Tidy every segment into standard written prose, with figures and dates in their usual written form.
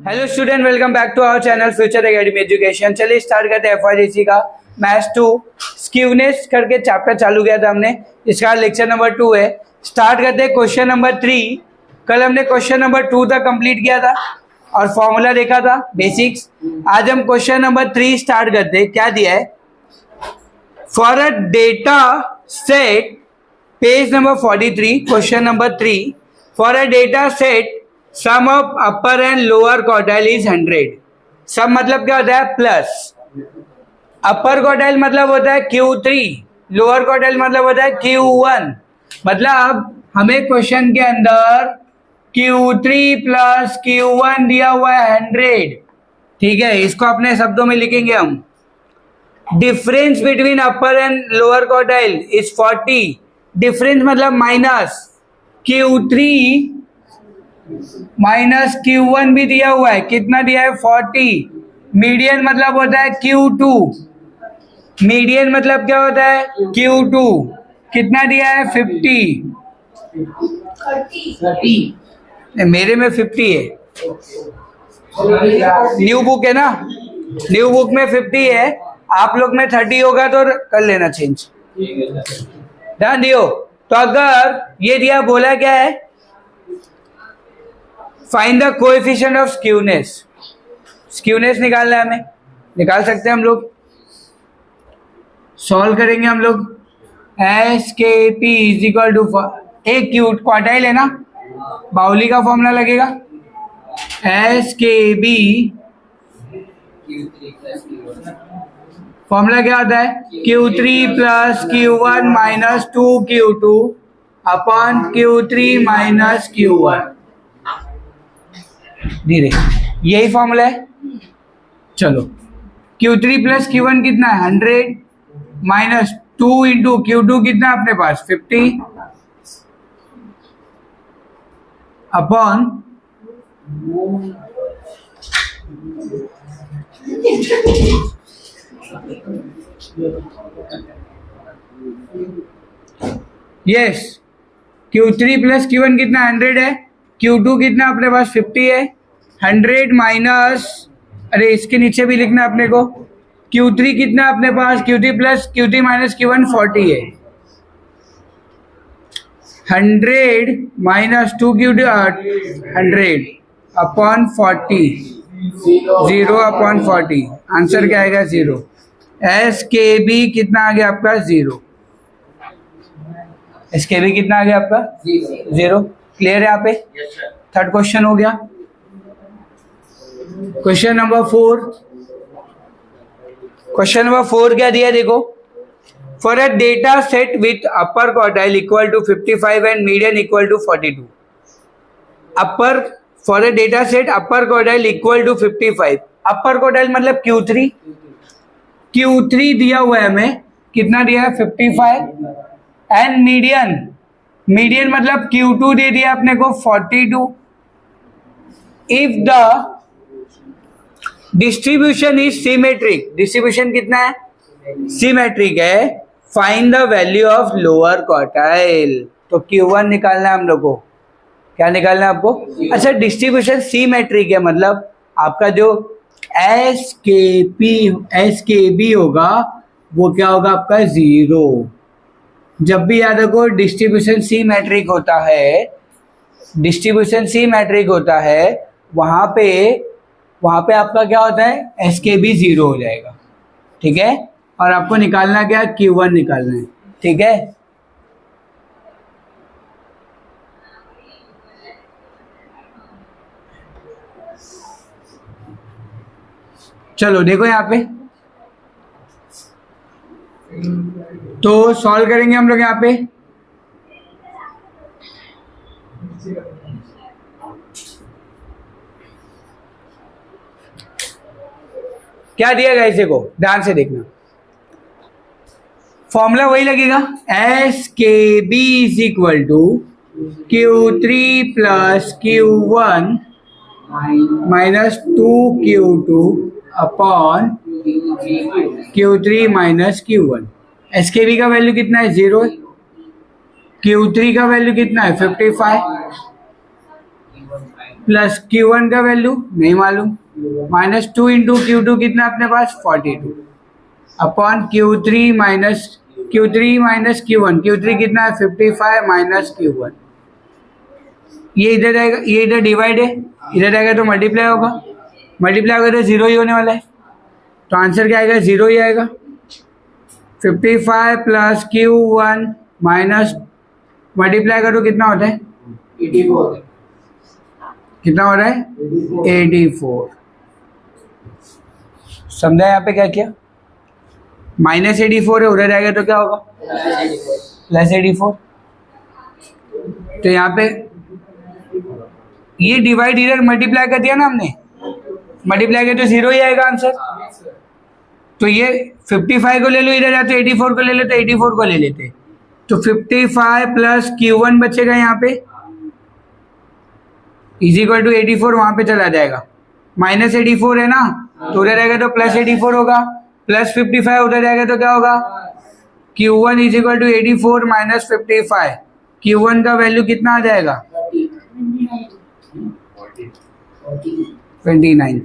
Hello student, welcome back to our channel future academy education. चलिए start करते हैं एफआईडीसी का मैथ्स 2 स्क्यूनेस करके चैप्टर चालू किया था हमने। इसका लेक्चर नंबर 2 है। स्टार्ट करते हैं क्वेश्चन नंबर 3। कल हमने क्वेश्चन नंबर 2 तक कंप्लीट किया था और फॉर्मूला देखा था बेसिक्स। आज हम क्वेश्चन नंबर 3 स्टार्ट करते हैं। क्या दिया है? For a data set, page number 43, question number 3। For a data set sum of upper and lower quartile is 100। Sum मतलब क्या होता है? प्लस। अपर क्वार्टाइल मतलब होता है Q3, लोअर क्वार्टाइल मतलब होता है Q1। मतलब हमें क्वेश्चन के अंदर Q3 प्लस Q1 दिया हुआ है 100। ठीक है, इसको अपने शब्दों में लिखेंगे हम। Difference between upper and lower quartile is 40। Difference मतलब माइनस। Q3 माइनस Q1 भी दिया हुआ है। कितना दिया है? 40। मीडियन मतलब होता है Q2। मीडियन मतलब क्या होता है? Q2। कितना दिया है? 50। मेरे में 50 है। न्यू बुक है ना, न्यू बुक में 50 है। आप लोग में 30 होगा तो कर लेना चेंज। ध्यान दियो। तो अगर ये दिया, बोला क्या है? Find the coefficient of skewness. Skewness निकालना है हमें। निकाल सकते हैं हम लोग। सॉल्व करेंगे हम लोग। एस के पी इज इक्वल टू, एक क्वार्टाइल है ना, बाउली का फॉर्मूला लगेगा। एस के बी फॉर्मूला क्या होता है? Q3 plus Q1 minus 2Q2 upon Q3 minus Q1। धीरे, यही फॉर्मूला है। चलो, Q3 प्लस Q1 कितना है? 100 माइनस 2 इंटू Q2 कितना अपने पास? 50 upon yes, Q3 plus Q1 कितना? 100 है। Q2 कितना अपने पास? 50 है। 100 माइनस, अरे इसके नीचे भी लिखना अपने को। Q3 कितना अपने पास? Q3 plus Q3 minus Q1 40 है। 100 minus 2Q2 100 upon 40, 0 upon 40। Answer क्या आएगा? 0। एस के बी कितना आ गया आपका? 0। एस के बी कितना आ गया आपका? 0। क्लियर है यहाँ पे? थर्ड क्वेश्चन हो गया। Question number 4। क्वेश्चन नंबर 4 क्या दिया देखो। For a data set with upper quartile equal to 55 and median equal to 42। Upper, for a data set upper quartile equal to 55। Upper quartile मतलब Q3। Q3 दिया हुआ है हमें। कितना दिया है? 55। एंड मीडियन, मीडियन मतलब Q2 दे दिया अपने को 42। If the distribution is symmetric, distribution कितना है? सिमेट्रिक है। Find the value of lower quartile. तो Q1 निकालना है हम लोग को। क्या निकालना है आपको? अच्छा, डिस्ट्रीब्यूशन सिमेट्रिक है मतलब आपका जो एस के बी होगा वो क्या होगा आपका? 0। जब भी याद रखो डिस्ट्रीब्यूशन सिमेट्रिक होता है, डिस्ट्रीब्यूशन सिमेट्रिक होता है, वहां पे आपका क्या होता है? एस के बी 0 हो जाएगा। ठीक है, और आपको निकालना क्या? Q1 निकालना है। ठीक है, चलो देखो यहाँ पे। तो सॉल्व करेंगे हम लोग यहाँ पे। क्या दिया गया इसे को ध्यान से देखना। फॉर्मूला वही लगेगा। S K B is equal to Q3 plus Q1 minus 2Q2 upon Q3 minus Q1। S K B का वैल्यू कितना है? 0 है। Q3 का वैल्यू कितना है? 55। प्लस Q1 का वैल्यू नहीं मालूम, -2 इंटू Q2 कितना अपने पास 42 upon Q3 minus Q1, Q3 कितना है 55 माइनस Q1। ये इधर आएगा, ये इधर डिवाइड है, इधर आएगा तो मल्टीप्लाई होगा, मल्टीप्लाई होगा तो जीरो ही होने वाला है, तो आंसर क्या आएगा, जीरो ही आएगा। 55 प्लस Q1 माइनस मल्टीप्लाई करो कितना होता है 84। कितना हो रहा है 84। समझा यहाँ पे क्या किया, -84 है, उधर जाएगा तो क्या होगा +84। तो यहाँ पे ये डिवाइड इधर मल्टीप्लाई कर दिया ना हमने, मल्टीप्लाई किया तो जीरो ही आएगा आंसर। तो ये 55 को ले लो इधर, या तो 84 को ले लो, तो 84 को ले लेते, तो 55 प्लस Q1 बचेगा यहाँ पे इजिक्वल टू 84, वहां पे चला जाएगा, -84 है ना, तो उधर जाएगा तो +84 होगा, प्लस 55 उधर जाएगा तो क्या होगा Q1 is equal to 84 minus 55। Q1 का वैल्यू कितना आ जाएगा 29।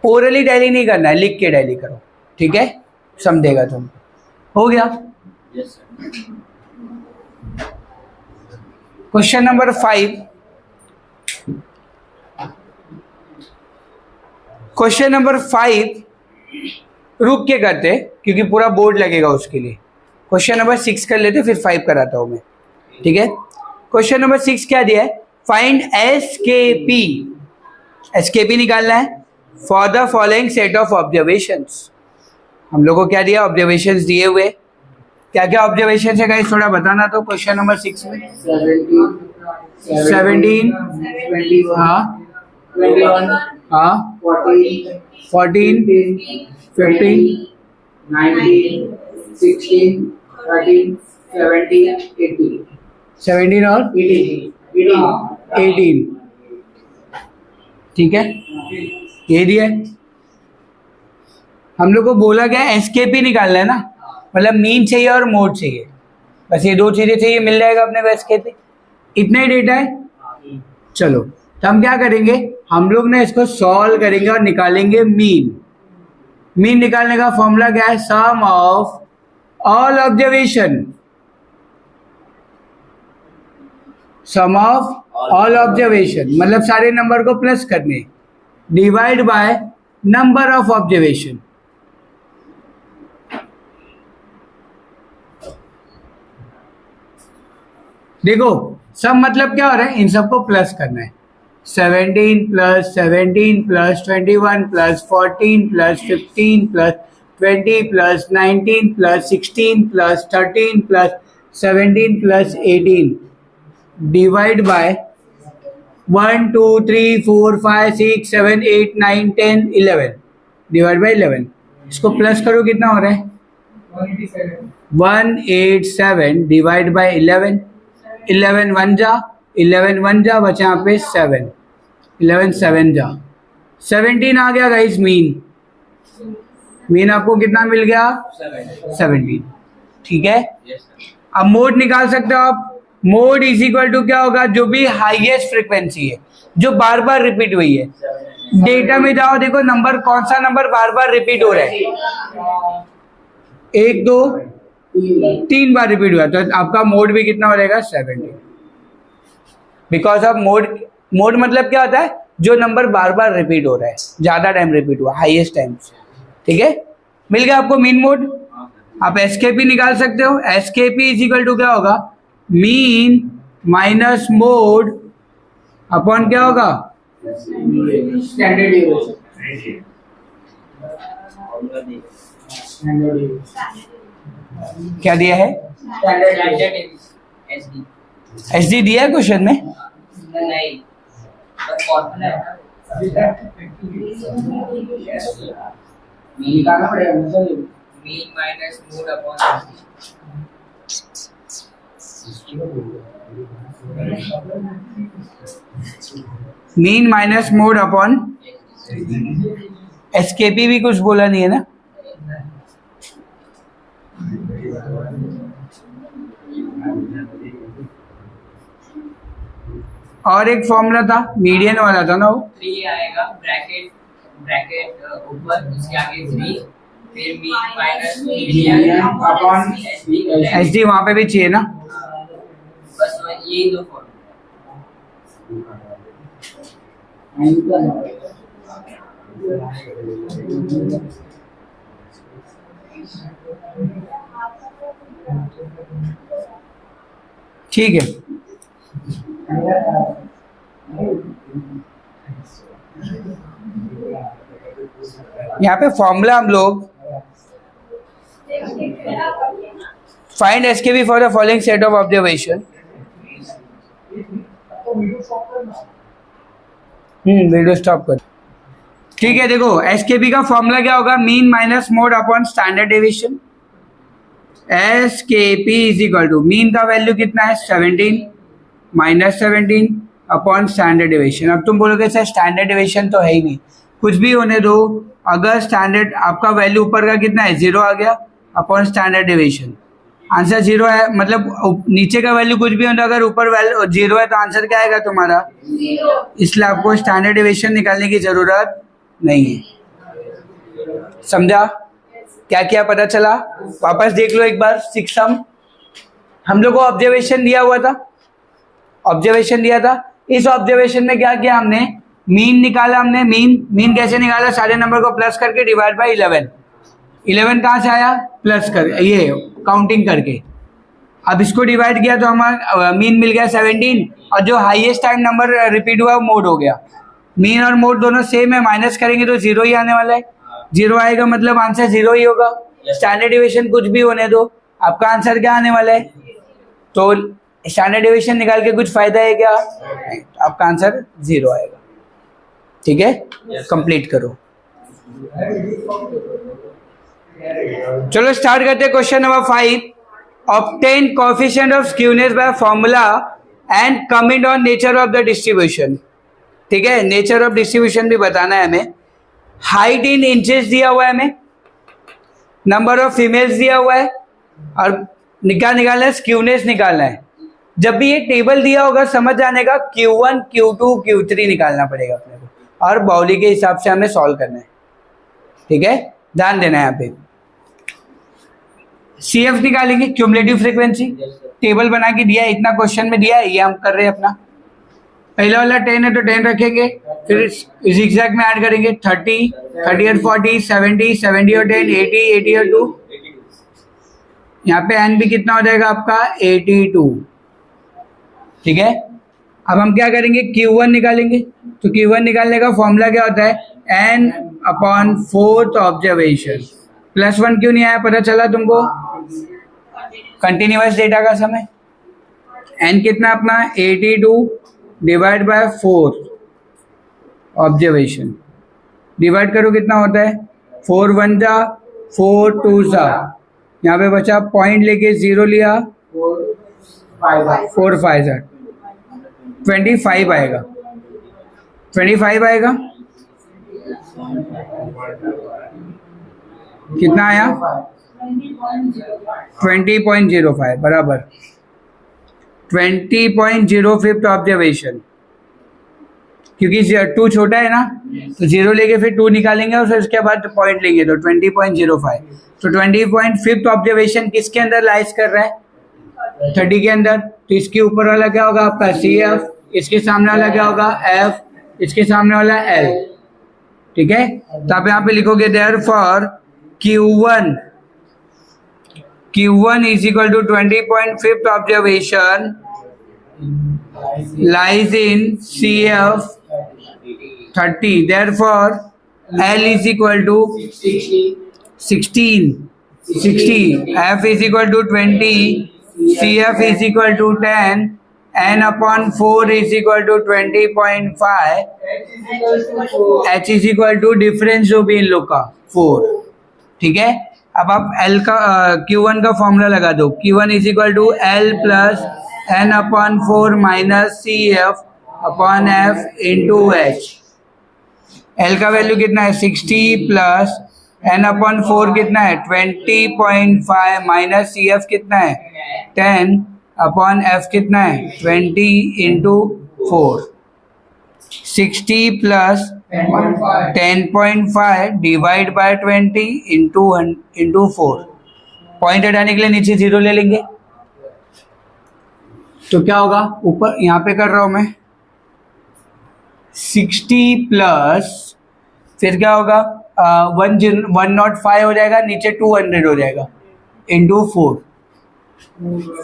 ओरली टैली नहीं करना है, लिख के टैली करो, ठीक है, समझेगा तुम। हो गया। क्वेश्चन नंबर 5, क्वेश्चन नंबर 5 रुक के करते क्योंकि पूरा बोर्ड लगेगा उसके लिए। क्वेश्चन नंबर 6 कर लेते, फिर 5 कराता हूं मैं, ठीक है। क्वेश्चन नंबर 6 क्या दिया है, फाइंड एसकेपी निकालना है for the following set of observations. हम लोग को क्या दिया, ऑब्जर्वेशंस दिए हुए, क्या क्या ऑब्जर्वेशन है गाइस थोड़ा बताना। तो क्वेश्चन नंबर 6 में 17 हाँ 14 15 19 16 13 17 18 17 और 18, ठीक है, ये दिया है। हम लोग को बोला गया एसकेपी निकालना है ना, मतलब मीन चाहिए और मोड चाहिए, बस ये दो चीजें चाहिए, मिल जाएगा अपने को एसकेपी। इतना ही डेटा है। चलो तो हम क्या करेंगे, हम लोग ना इसको सॉल्व करेंगे और निकालेंगे मीन। मीन निकालने का फॉर्मूला क्या है, sum of all observation, sum of all observation मतलब सारे नंबर को प्लस करने, divide by number of observation. देखो सम मतलब क्या हो रहा है, इन सबको प्लस करना है। 17 plus 17 plus 21 plus 14 plus 15 plus 20 plus 19 plus 16 plus 13 plus 17 plus 18 divide by 1 2 3 4 5 6 7 8 9 10 11 divide by 11। इसको प्लस करो कितना हो रहा है 187 डिवाइड बाय 11। 11 1 जा 11 1 जा बचा यहाँ पे 7, 11 7 जा 17 आ गया गाइस मीन। मीन आपको कितना मिल गया 17, ठीक है। अब मोड निकाल सकते हो आप। मोड इज इक्वल टू क्या होगा, जो भी हाईएस्ट फ्रीक्वेंसी है जो बार बार रिपीट हुई है। डेटा में जाओ देखो नंबर, कौन सा नंबर बार बार रिपीट हो रहा है, 1 2 3 बार रिपीट हुआ, तो आपका मोड भी कितना हो जाएगा 17। बिकॉज ऑफ मोड मतलब क्या होता है, जो नंबर बार बार रिपीट हो रहा है, ज्यादा टाइम रिपीट हुआ, हाईएस्ट टाइम, ठीक है। मिल गया आपको मीन मोड। आप एसकेपी निकाल सकते हो। एसकेपी इज इक्वल टू क्या होगा, मीन माइनस मोड अपॉन क्या होगा स्टैंडर्ड डेविएशन। क्या दिया है, एसडी दिया है क्वेश्चन में, नहीं निकालना पड़ेगा mean minus mode upon mean minus mode upon SKP भी कुछ बोला नहीं है ना। और एक फॉर्मूला था मीडियन वाला था ना वो, 3 आएगा ब्रैकेट ब्रैकेट ऊपर उसके आगे 3 फिर mean minus median upon H D वहाँ पे भी चाहिए ना। बस यही दो फॉर्मूला ठीक है, यहाँ पे फॉर्मूला हम लोग find SKP for the following set of observation. Video stop कर। ठीक है, देखो एसकेपी का फॉर्मूला क्या होगा, mean minus mode upon standard deviation. SKP is equal to mean का वैल्यू कितना है 17 माइनस 17 अपॉन स्टैंडर्ड डेविएशन। अब तुम बोलोगे सर स्टैंडर्ड डेविएशन तो है ही नहीं, कुछ भी होने दो, अगर स्टैंडर्ड आपका वैल्यू ऊपर का कितना है 0 आ गया अपॉन स्टैंडर्ड डेविएशन, आंसर 0 है, मतलब नीचे का वैल्यू कुछ भी होता, अगर ऊपर वैल्यू 0 है तो आंसर क्या आएगा तुम्हारा 0। इसलिए आपको स्टैंडर्ड डेविएशन निकालने की जरूरत नहीं है। समझा? क्या क्या पता चला? वापस देख लो एक बार। 6 सम हम लोग को ऑब्जर्वेशन दिया हुआ था, ऑब्जर्वेशन दिया था, इस ऑब्जर्वेशन में क्या किया हमने, मीन निकाला हमने। मीन कैसे निकाला, सारे नंबर को प्लस करके डिवाइड बाय 11। 11 कहाँ से आया, प्लस कर ये काउंटिंग करके। अब इसको डिवाइड किया तो हमारा मीन मिल गया 17, और जो हाईएस्ट टाइम नंबर रिपीट हुआ वो मोड हो गया। मीन और मोड दोनों सेम है, माइनस करेंगे तो 0 ही आने वाला है। 0 आएगा मतलब आंसर 0 ही होगा। स्टैंडर्ड डेविएशन कुछ भी होने दो, आपका आंसर क्या आने वाला है। तो स्टैंडर्ड डेविएशन निकाल के कुछ फायदा है क्या, आपका आंसर 0 आएगा। ठीक है, कंप्लीट करो। चलो स्टार्ट करते हैं question number 5। Obtain coefficient of skewness by formula and comment on nature of the distribution. ठीक है, नेचर ऑफ डिस्ट्रीब्यूशन भी बताना है हमें। हाइट इन इंचेस दिया हुआ है हमें, नंबर ऑफ फीमेल्स दिया हुआ है, और क्या निकालना है, स्क्यूनेस निकालना है। जब भी ये टेबल दिया होगा समझ जाने का, Q1 Q2 Q3 निकालना पड़ेगा अपने को, और बाउली के हिसाब से हमें सॉल्व करना है। ठीक है, ध्यान देना है यहाँ पे। CF निकालेंगे, क्यूमुलेटिव फ्रीक्वेंसी, टेबल बना के दिया है, इतना क्वेश्चन में दिया है, ये हम कर रहे हैं अपना। पहला वाला 10 है तो 10 रखेंगे, फिर zigzag में ऐड करेंगे 30 और 40 70 70 और 10 80 और 2, यहाँ पे n भी कितना हो जाएगा आपका 82। ठीक है, अब हम क्या करेंगे, Q1 निकालेंगे। तो Q1 निकालने का फॉर्मूला क्या होता है, n अपॉन 4th ऑब्जर्वेशन। +1 क्यों नहीं आया, पता चला तुमको, कंटिन्यूअस डेटा का समय। n कितना अपना 82 डिवाइड बाय 4 ऑब्जर्वेशन, डिवाइड करो कितना होता है, 4 1 जा 4 2 जा, यहाँ पे बचा पॉइंट लेके 0 लिया, 4 5 जा 25 आएगा, 25 आएगा। कितना आया 20.05 बराबर 20.05 ऑब्जर्वेशन, क्योंकि 2 छोटा है ना, तो 0 लेके फिर 2 निकालेंगे और फिर उसके बाद पॉइंट लेंगे, तो 20.05। तो 20.5 ऑब्जर्वेशन किसके अंदर लाइज कर रहा है, 30 के अंदर। तो इसके ऊपर वाला क्या होगा आपका CF, इसके सामने वाला क्या होगा F, इसके सामने वाला L। ठीक है, तो आप यहाँ पे लिखोगे therefore Q1 is equal to 20.5 observation lies in CF 30, therefore L is equal to 16, F is equal to 20, CF is equal to 10, n upon 4 is equal to 20.5, h is equal to difference जो भी इन लोग का 4। ठीक है, अब आप L का Q1 का फॉर्मूला लगा दो, Q1 is equal to L plus n upon 4 minus CF upon F into H। L का वैल्यू कितना है 60 प्लस n अपॉन 4 कितना है 20.5 माइनस CF कितना है 10 अपॉन एफ कितना है 20 into 4, 60 plus 10.5 divide by 20 into 4। Point हटाने के लिए नीचे 0 ले लेंगे, तो क्या होगा, ऊपर यहाँ पे कर रहा हूं मैं 60 प्लस फिर क्या होगा 105 हो जाएगा, नीचे 200 हो जाएगा इंटू 4,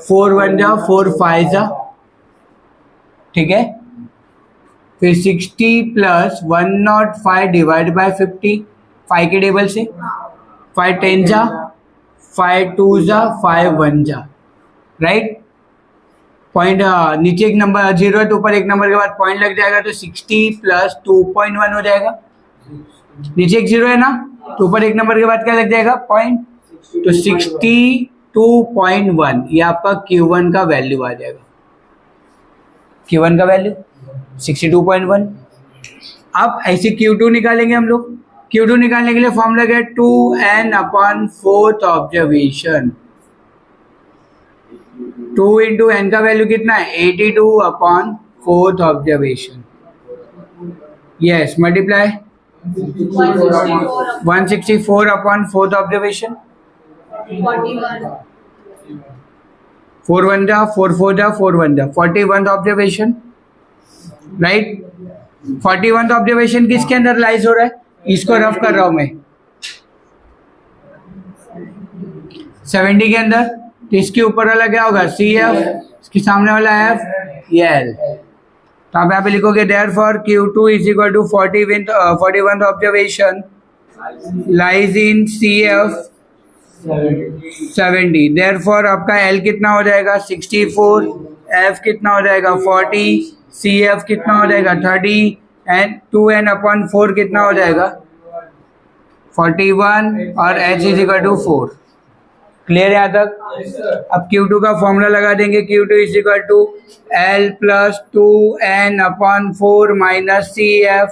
4 1 जा 4 5 जा, ठीक है। फिर 60 प्लस 105 डिवाइड बाय 50, 5 के टेबल से 5 10 जा, 5 2 जा, 5 1 जा, राइट। पॉइंट नीचे एक नंबर 0 है तो ऊपर एक नंबर के बाद पॉइंट लग जाएगा, तो 60 प्लस 2.1 हो जाएगा। नीचे एक 0 है ना, तो ऊपर एक नंबर के बाद क्या लग जाएगा पॉइंट, तो 62.1 ये आपका Q1 का वैल्यू आ जाएगा। Q1 का वैल्यू 62.1। अब ऐसे Q2 निकालेंगे हम लोग। Q2 निकालने के लिए फॉर्मूला क्या है 2n upon fourth observation. 2 into n का वैल्यू कितना है 82 upon fourth observation. Yes, multiply 164 upon fourth observation. 4 1 जा 4 4 जा 4 1 जा 41 ऑब्जर्वेशन, राइट। 41 ऑब्जर्वेशन किसके अंदर लाइज हो रहा है, इसको रफ कर रहा हूं मैं 70 के अंदर, तो इसके ऊपर वाला क्या होगा CF, इसके सामने वाला F L। तो आप यहाँ पे लिखोगे therefore Q2 is equal to 41th observation lies in CF 70। therefore आपका L कितना हो जाएगा 64, F कितना हो जाएगा 40, CF कितना हो जाएगा 30 एंड 2n अपॉन 4 कितना हो जाएगा 41 और H is equal to 4। Clear है यहाँ तक। अब Q2 का फॉर्मूला लगा देंगे, Q2 is equal to L plus 2n upon 4 minus CF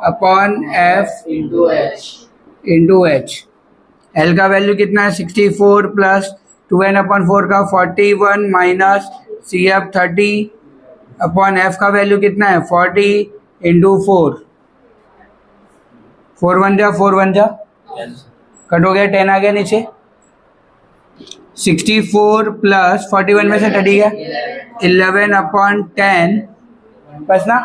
upon F into H। L का वैल्यू कितना है 64 प्लस 2n अपॉन 4 का 41 माइनस CF 30 अपॉन F का वैल्यू कितना है 40 इंटू 4, 4 1 जा 4 1 जा, कट हो गया 10 आ गया नीचे। 64 प्लस 41 में से 30 गया 11 अपॉन 10 बस ना,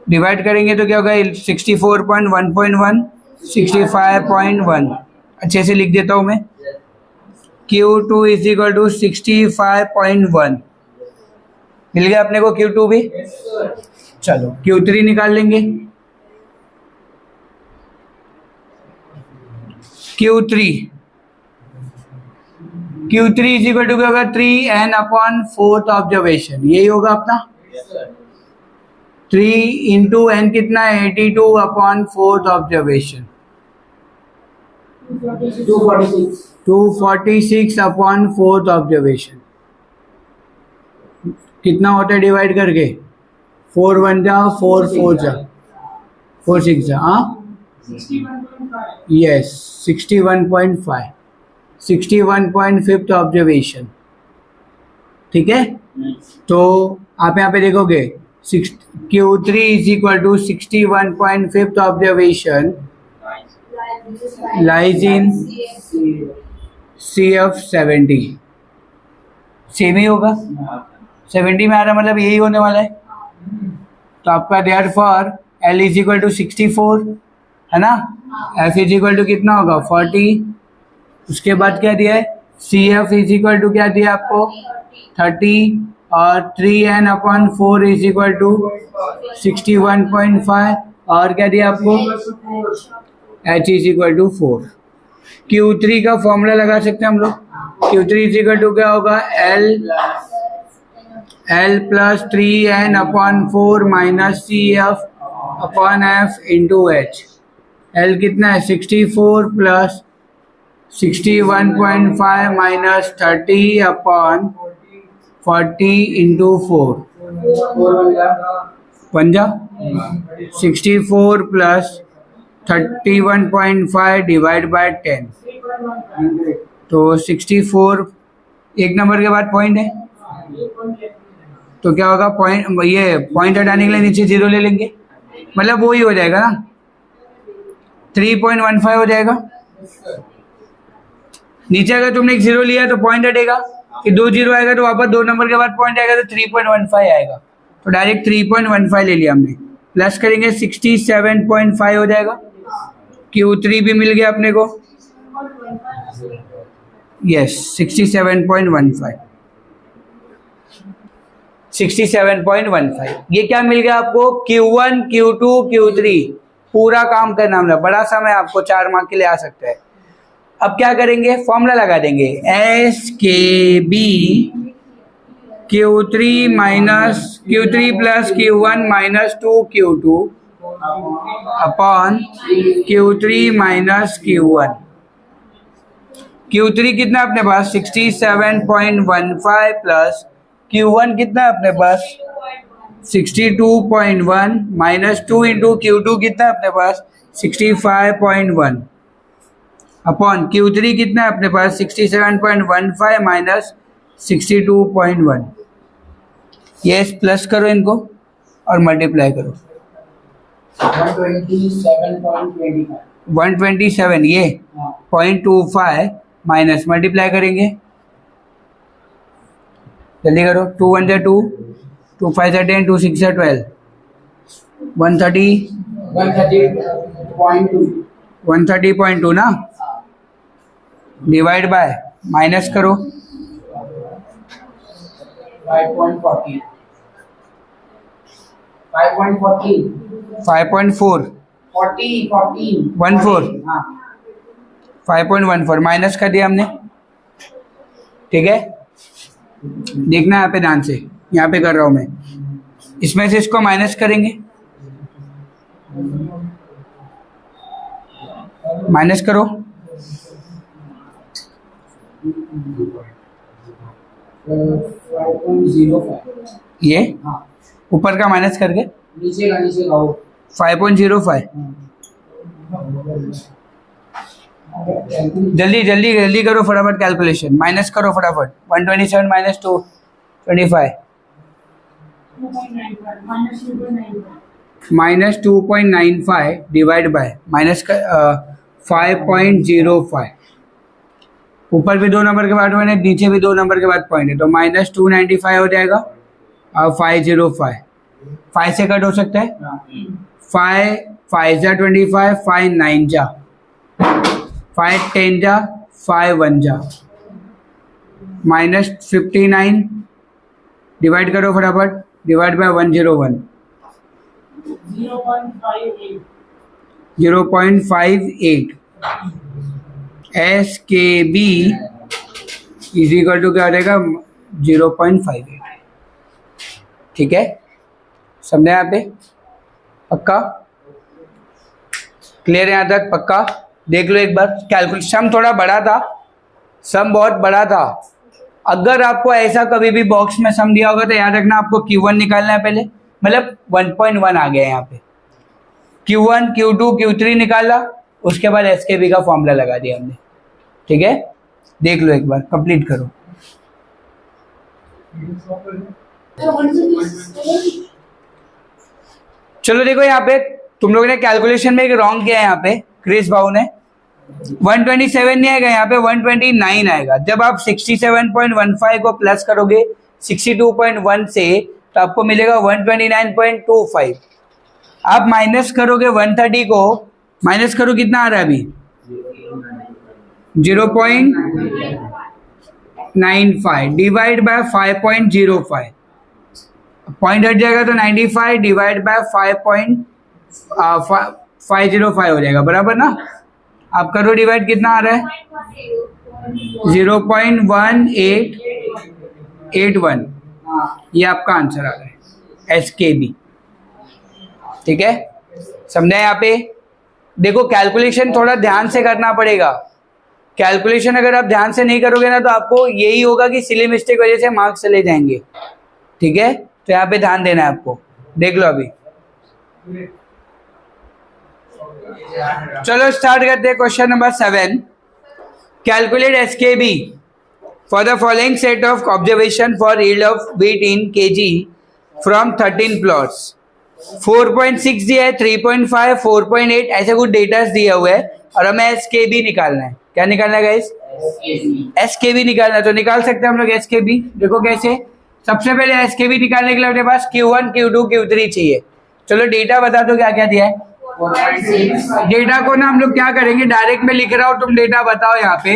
डिवाइड करेंगे तो क्या होगा 64.1.1 65.1। अच्छे से लिख देता हूं मैं, Q2 इज इक्वल टू 65.1। मिल गया अपने को Q2 भी। चलो Q3 निकाल लेंगे। Q3 इज इक्वल टू क्या होगा 3n अपॉन फोर्थ ऑब्जर्वेशन, यही होगा अपना 3 इंटू एन कितना है 82 upon fourth observation, 246 upon fourth observation. कितना होता है डिवाइड करके 4 1 जा 4 4 जा 4 6 जा, हाँ यस 61.5, 61.5 ऑब्जर्वेशन, ठीक है। तो आप यहाँ पे देखोगे Q3 is equal to 61.5 observation lies in CF 70। Same ही होगा, 70 में आ रहा मतलब यही होने वाला है। तो आपका therefore L is equal to 64 है ना, F इज इक्वल टू कितना होगा 40, उसके बाद क्या दिया है CF इज इक्वल टू क्या दिया आपको 30 और 3n upon 4 is equal to 61.5 और क्या दिया आपको H is equal to 4। Q3 का फॉर्मूला लगा सकते हैं हम लोग, Q3 इज इक्वल टू क्या होगा L plus 3n upon 4 minus CF upon F into H। L कितना है 64 प्लस 61.5 माइनस 30 अपॉन 40 इंटू 4 पंजा 64 प्लस 31.5 डिवाइड बाय 10, तो 64 एक नंबर के बाद पॉइंट है, तो क्या होगा, पॉइंट, ये पॉइंट हटाने के लिए नीचे जीरो ले लेंगे, मतलब वो ही हो जाएगा ना, 3.15 हो जाएगा। नीचे अगर तुमने एक जीरो लिया तो पॉइंट हटेगा, कि 2 जीरो आएगा तो वापस 2 नंबर के बाद पॉइंट आएगा तो 3.15 आएगा, तो डायरेक्ट 3.15 ले लिया हमने। प्लस करेंगे 67.5 हो जाएगा। Q3 भी मिल गया अपने को, यस 67.15, 67.15। ये क्या मिल गया आपको, Q1 Q2 Q3, पूरा काम करना हमने, बड़ा समय आपको 4 मार्क के लिए आ सकता है। अब क्या करेंगे, फॉर्मूला लगा देंगे, SKB Q3 minus Q3 plus Q1 minus 2Q2 upon Q3 minus Q1। Q3 कितना अपने पास 67.15 प्लस Q1 कितना अपने पास 62.1 माइनस 2 इंटू Q2 कितना अपने पास 65.1 अपॉन Q3 कितना अपने पास 67.15 माइनस 62.1। यस, प्लस करो इनको और मल्टीप्लाई करो, 127.25। 127 ये 0.25 माइनस मल्टीप्लाई करेंगे, जल्दी करो, 2 1 जा 2, 2 5 जा 10, 2 6 जा 12, 130.2। 130.2 ना, डिवाइड बाय माइनस करो, 5.40। 5.40। 5.4 14। 14 हाँ 5.14 माइनस कर दिया हमने, ठीक है। देखना यहाँ पे ध्यान से, यहाँ पे कर रहा हूँ मैं, इसमें से इसको माइनस करेंगे, माइनस करो, 5.05। ये हाँ ऊपर का माइनस करके नीचे का वो 5.05। जल्दी जल्दी जल्दी करो फटाफट कैलकुलेशन, माइनस करो फटाफट, 127 minus 225 minus 2.95 divide by minus 5.05। ऊपर भी 2 नंबर के बाद पॉइंट है, नीचे भी 2 नंबर के बाद पॉइंट है, तो माइनस 295 हो जाएगा और 505 5 से कट हो सकता है, 5 5 जा 25, 5 9 जा, 5 10 जा, 5 1 जा, माइनस 59 डिवाइड करो फटाफट, divide by 101, 0.58। SKB is equal to क्या हो जाएगा 0.58, ठीक है। समझे यहाँ पे, पक्का क्लियर यहाँ तक, पक्का। देख लो एक बार कैलकुलेशन, सम थोड़ा बड़ा था, सम बहुत बड़ा था। अगर आपको ऐसा कभी भी बॉक्स में सम दिया होगा तो याद रखना आपको Q1 निकालना है पहले, मतलब 1.1 आ गया यहाँ पे, Q1 Q2 Q3 निकाला, उसके बाद SKB का फॉर्मूला लगा दिया हमने, ठीक है। देख लो एक बार, कंप्लीट करो। चलो देखो यहाँ पे तुम लोगों ने कैलकुलेशन में एक रॉन्ग किया है, यहाँ पे क्रिस भाऊ ने 127 नहीं आएगा, यहाँ पे 129 आएगा। जब आप 67.15 को प्लस करोगे 62.1 से तो आपको मिलेगा 129.25। आप माइनस करोगे 130 को, माइनस करो कितना आ रहा है अभी 0.95 डिवाइड बाय 5.05, पॉइंट हट जाएगा तो 95 डिवाइड बाय 5.505 हो जाएगा, बराबर ना। आप करो डिवाइड, कितना आ रहा है 0.1881, ये आपका आंसर आ रहा है SKB, ठीक है। समझा यहाँ पे। देखो कैलकुलेशन थोड़ा ध्यान से करना पड़ेगा, कैलकुलेशन अगर आप ध्यान से नहीं करोगे ना तो आपको यही होगा कि सिली मिस्टेक वजह से मार्क्स चले जाएंगे, ठीक है। तो यहाँ पे ध्यान देना है आपको। देख लो अभी, चलो स्टार्ट करते हैं question number 7। Calculate SKB for the following set of observation for yield of wheat in KG from 13 plots 4.6 दिया है, 3.5, 4.8 ऐसे कुछ डेटा दिया हुआ है और हमें एस के बी निकालना है. क्या निकालना है गाइस? एस के बी निकालना है. तो निकाल सकते हैं हम लोग एस के बी. देखो कैसे. सबसे पहले एस के बी निकालने के लिए अपने पास Q1, Q2, Q3 चाहिए. चलो डेटा बता दो क्या क्या दिया है. 4.6. डेटा को ना हम लोग क्या करेंगे, डायरेक्ट में लिख रहा हूं, तुम डेटा बताओ. यहाँ पे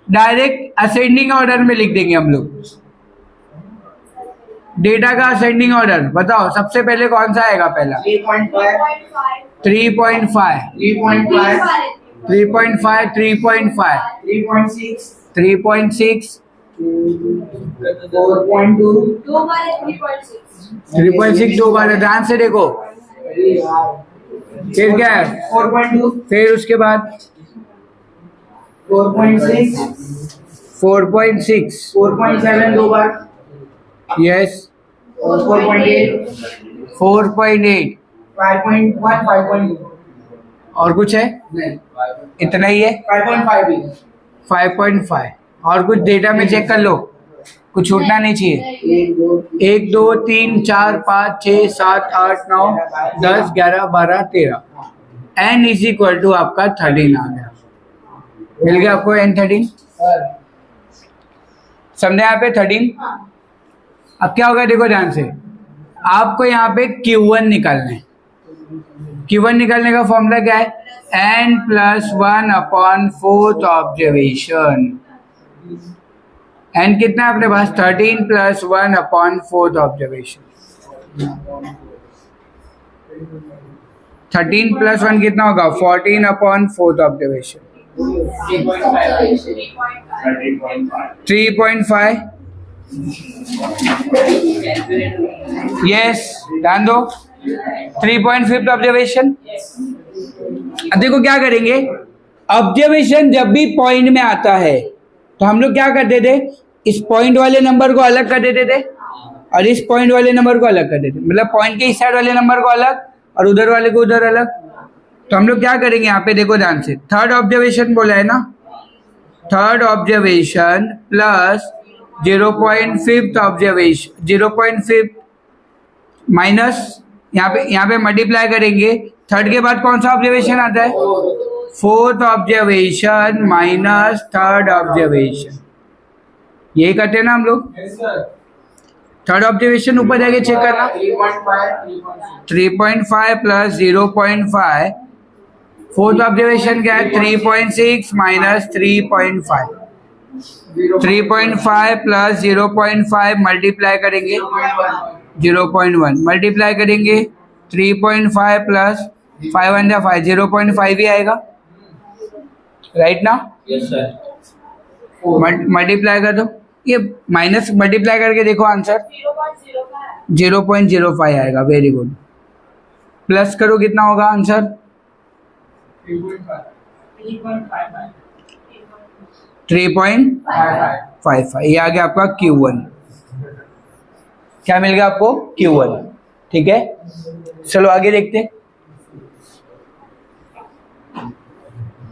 डायरेक्ट असेंडिंग ऑर्डर में लिख देंगे हम लोग. डेटा का असेंडिंग ऑर्डर बताओ. सबसे पहले कौन सा आएगा? पहला 3.5. 3.5, 3.5. 3.5, 3.5, 3.6. 3.6, 4.2. 3.6 दो बार है. ध्यान से देखो. फिर क्या है? 4.2. फिर उसके बाद 4.6. 4.6, 4.7 दो बार. यस, और 4.8. 4.8 5.1. 5.2. और कुछ है? नहीं. इतना ही है. 5.5 भी. 5.5 और कुछ डेटा में चेक कर लो, कुछ छूटना नहीं चाहिए. 1 2 3 4 5 6 7 8 9 10 11 12 13. n इज इक्वल टू आपका 13 आ गया. मिल गया आपको n 13. समझे यहाँ पे 13. अब क्या होगा देखो ध्यान से. आपको यहाँ पे Q1 निकालना है. Q1 निकालने का फॉर्मूला क्या है? n plus 1 upon 4th observation. n कितना है अपने पास? 13 plus 1 upon 4th observation. 13 plus 1 कितना होगा? 14 अपॉन 4th ऑब्जर्वेशन. 3.5. यस, ध्यान दो. 3.5 ऑब्जर्वेशन. अब देखो क्या करेंगे. ऑब्जर्वेशन जब भी पॉइंट में आता है तो हम लोग क्या करते थे, इस पॉइंट वाले नंबर को अलग कर देते थे और इस पॉइंट वाले नंबर को अलग कर देते. मतलब पॉइंट के इस साइड वाले नंबर को अलग और उधर वाले को उधर अलग. तो हम लोग क्या करेंगे यहाँ पे देखो ध्यान से. थर्ड ऑब्जर्वेशन बोला है ना. Third observation plus 0.5 observation, 0.5 minus यहाँ पे मल्टीप्लाई करेंगे. थर्ड के बाद कौन सा ऑब्जर्वेशन आता है? Fourth observation minus third observation. यही करते हैं ना हम लोग. थर्ड ऑब्जर्वेशन ऊपर जाके चेक करना. 3.5 प्लस 0.5. फोर्थ ऑब्जर्वेशन क्या है? 3.6 माइनस 3.5. 3.5 प्लस 0.5 मल्टीप्लाई करेंगे 0.1 मल्टीप्लाई करेंगे 3.5 प्लस 5 1 5 0.5 ही आएगा. राइट ना? मल्टीप्लाई कर दो. ये माइनस मल्टीप्लाई करके देखो आंसर 0.05 आएगा. Very good. प्लस करो कितना होगा आंसर? 3.55. ये आ गया आपका Q1. क्या मिल गया आपको? Q1. ठीक है, चलो आगे देखते.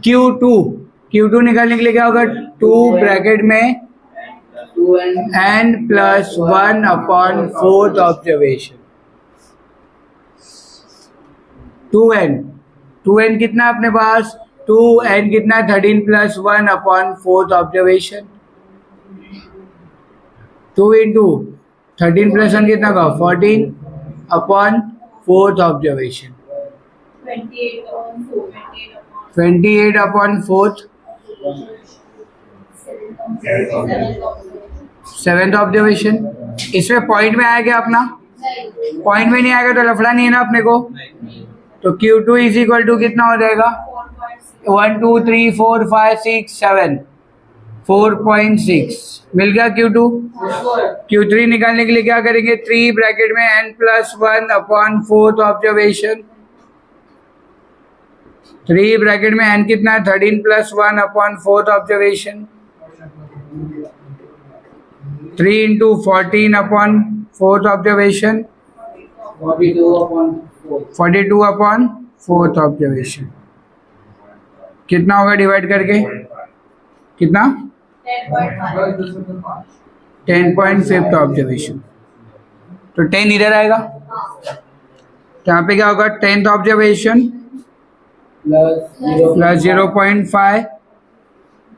Q2. Q2 निकालने के लिए क्या होगा? 2 ब्रैकेट में 2n plus 1 upon 4th observation. 2n कितना है अपने पास? 2n कितना है? 13 plus 1 upon 4th observation. 2 into 13 plus 1 कितना का? 14 upon 4th observation. 28 upon 4th. 7th observation. इसमें पॉइंट में आया क्या अपना? पॉइंट में नहीं आएगा तो लफड़ा नहीं है ना अपने को. तो Q2 इज इक्वल टू कितना हो जाएगा? 1 2 3 4 5 6 7 4.6. मिल गया Q2. Q3 निकालने के लिए क्या करेंगे? 3 ब्रैकेट में n plus 1 upon 4th observation. 3 bracket में n कितना है? 13 plus 1 upon 4th observation. 3 into 14 upon 4th observation. 42 upon 4th observation. कितना होगा डिवाइड करके? कितना? 10.5th ऑब्जर्वेशन, तो 10 इधर आएगा, तो यहाँ पे क्या होगा 10th ऑब्जर्वेशन प्लस 0.5,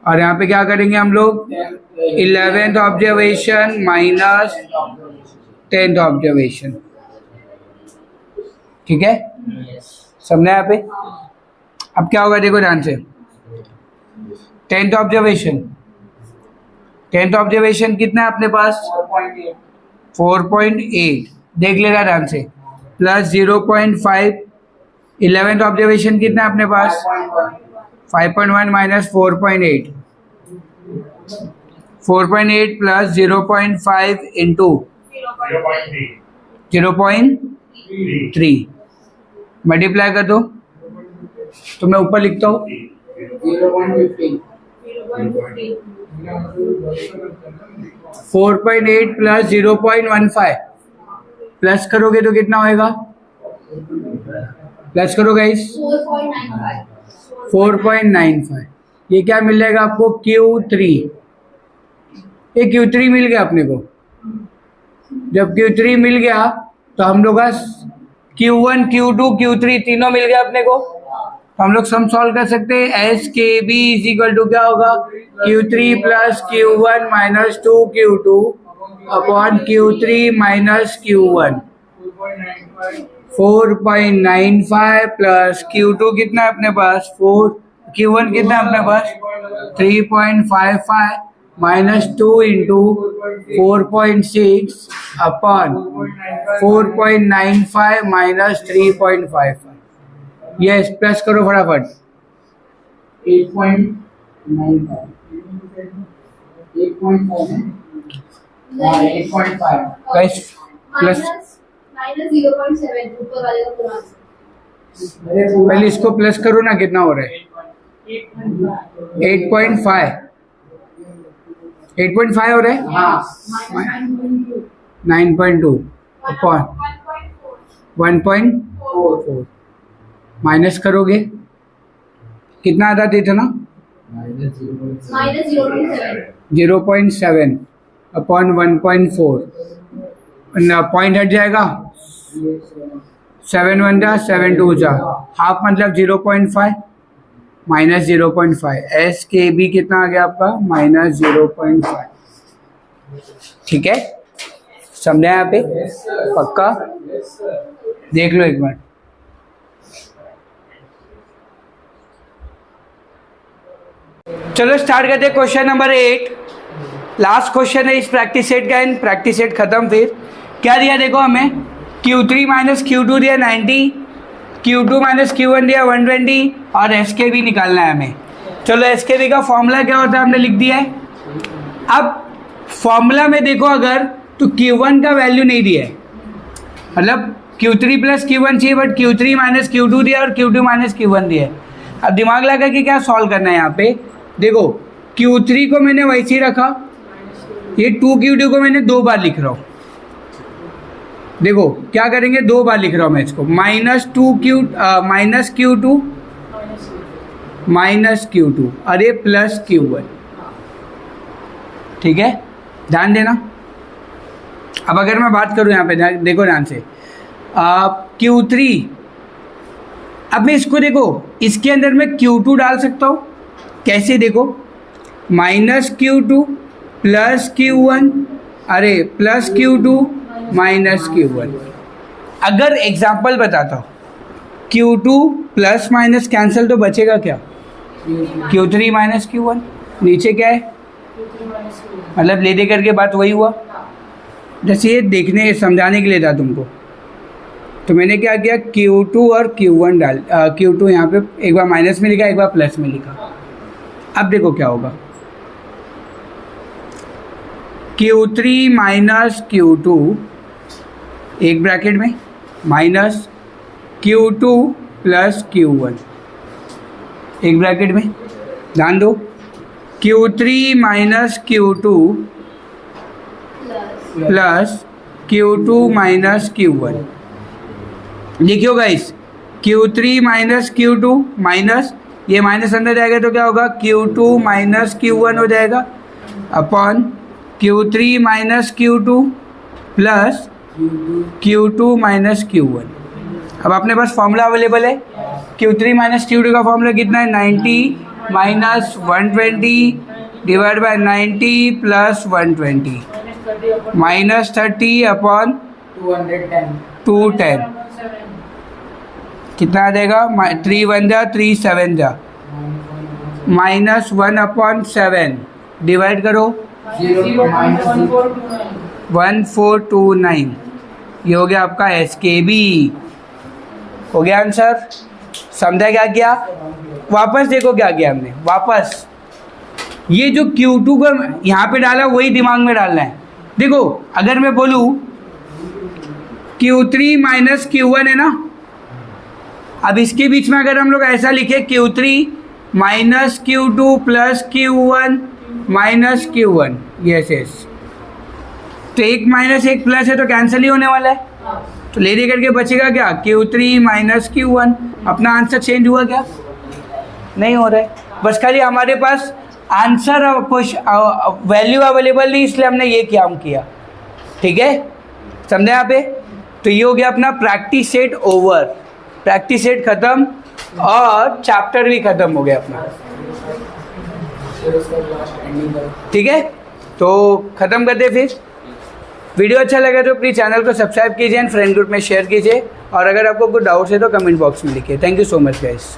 और यहाँ पे क्या करेंगे हम लोग 11th observation minus 10th observation. ठीक है, समझना यहाँ पे। अब क्या होगा देखो ध्यान से, 10th ऑब्जर्वेशन कितना है अपने पास 4.8, देख लेगा ध्यान से, प्लस 0.5, 11th ऑब्जर्वेशन कितना है अपने पास 5.1 माइनस 4.8, 4.8 प्लस 0.5 इंटू 0.3 मल्टीप्लाई कर दो, तो मैं ऊपर लिखता हूँ 4.8 प्लस 0.15 प्लस करोगे तो कितना होएगा, प्लस करो गाइस 4.95, ये क्या मिल जाएगा आपको Q3, ये Q3 मिल गया अपने को। जब Q3 मिल गया तो हम लोग का Q1 Q2 Q3 तीनों मिल गया अपने को, तो हम लोग सम सॉल्व कर सकते हैं। S K B is equal to क्या होगा Q3 plus Q1 minus 2Q2 upon Q3 minus Q1, 4.95 plus Q2 कितना है अपने पास 4, Q1 कितना है अपने पास 3.55 minus 2 into 4.6 upon 4.95 minus 3.55, yes plus करो फटाफट 8.5 गाइस प्लस, पहले इसको प्लस करो ना, कितना हो रहा है 8.5 हो रहा है, हाँ 9.2 अपॉन 1.4 माइनस करोगे कितना आता था ना 0.7 अपॉन 1.4, पॉइंट हट जाएगा 7 1 जा 7 2 जा, हाफ मतलब 0.5 माइनस 0.5, एस के बी कितना आ गया आपका माइनस 0.5। ठीक है, समझा यहाँ पे पक्का, देख लो एक बार। चलो स्टार्ट करते हैं क्वेश्चन नंबर 8, लास्ट क्वेश्चन है इस प्रैक्टिस सेट का, एंड प्रैक्टिस सेट खत्म। फिर क्या दिया देखो हमें, Q3 माइनस Q2 दिया 90, Q2 माइनस Q1 दिया 120, और SKB निकालना है हमें। चलो SKB का फॉर्मूला क्या होता है हमने लिख दिया है। अब फॉर्मूला में देखो अगर तो Q1 का वैल्यू नहीं दिया है, मतलब Q3 प्लस Q1 चाहिए, बट Q3 माइनस Q2 दिया और Q2 माइनस Q1 दिया है। अब दिमाग लगा कि क्या सॉल्व करना है यहाँ पे, देखो Q3 को मैंने वैसे ही रखा, ये 2Q2 को मैंने 2 बार लिख रहा हूँ। देखो क्या करेंगे, 2 बार लिख रहा हूँ मैं इसको, माइनस Q2 माइनस Q2 और ये प्लस Q1। ठीक है, ध्यान देना। अब अगर मैं बात करूँ यहाँ पे देखो ध्यान से, Q3, अब मैं इसको देखो इसके अंदर मैं Q2 डाल सकता हूँ, कैसे देखो, माइनस Q2 प्लस Q1, अरे प्लस Q2 माइनस Q1। अगर एग्जाम्पल बताता हूँ, Q2 प्लस माइनस कैंसिल तो बचेगा क्या, Q3 माइनस Q1, नीचे क्या है मतलब ले दे करके बात वही हुआ। जैसे ये देखने समझाने के लिए था तुमको, तो मैंने क्या किया Q2 और Q1 डाल, Q2 यहाँ पे एक बार माइनस में लिखा, एक बार प्लस में लिखा। अब देखो क्या होगा, Q3 माइनस Q2 एक ब्रैकेट में माइनस Q2 प्लस Q1 एक ब्रैकेट में, ध्यान दो Q3 minus Q2 plus Q2 minus Q1। लिखियो guys, Q3 minus Q2 minus, ये माइनस अंदर जाएगा तो क्या होगा Q2 माइनस Q1 हो जाएगा, upon Q3 minus Q2 plus Q2 minus Q1। अब अपने पास फॉर्मूला अवेलेबल है। Q3 माइनस Q2 का फॉर्मूला कितना है? 90 minus 120 divide by 90 plus 120 minus 30 upon 210. 210 कितना आ जाएगा? 3 1 जा 3 7 जा माइनस 1 अपॉन 7 डिवाइड करो 0 minus 1429। ये हो गया आपका SKB। हो गया आंसर? समझा क्या किया? वापस देखो क्या किया हमने। वापस ये जो Q2 को यहाँ पे डाला वही दिमाग में डालना है। देखो अगर मैं बोलूँ Q3 माइनस Q1 है ना, अब इसके बीच में अगर हम लोग ऐसा लिखे Q3 minus Q2 plus Q1 minus Q1, yes yes, तो एक माइनस एक प्लस है तो कैंसिल ही होने वाला है। तो ले दे करके बचेगा क्या? Q3 minus Q1। अपना आंसर चेंज हुआ क्या? नहीं हो रहा है। बस खाली हमारे पास आंसर कुछ वैल्यू अवेलेबल नहीं, इसलिए हमने ये काम किया। ठीक है, समझे यहाँ पे? तो ये हो गया अपना practice set over. Practice set खत्म और चैप्टर भी खत्म हो गया अपना। ठीक है, तो खत्म करते फिर। वीडियो अच्छा लगा तो प्लीज़ चैनल को सब्सक्राइब कीजिए एंड फ्रेंड ग्रुप में शेयर कीजिए, और अगर आपको कुछ डाउट्स है तो कमेंट बॉक्स में लिखिए। Thank you so much guys.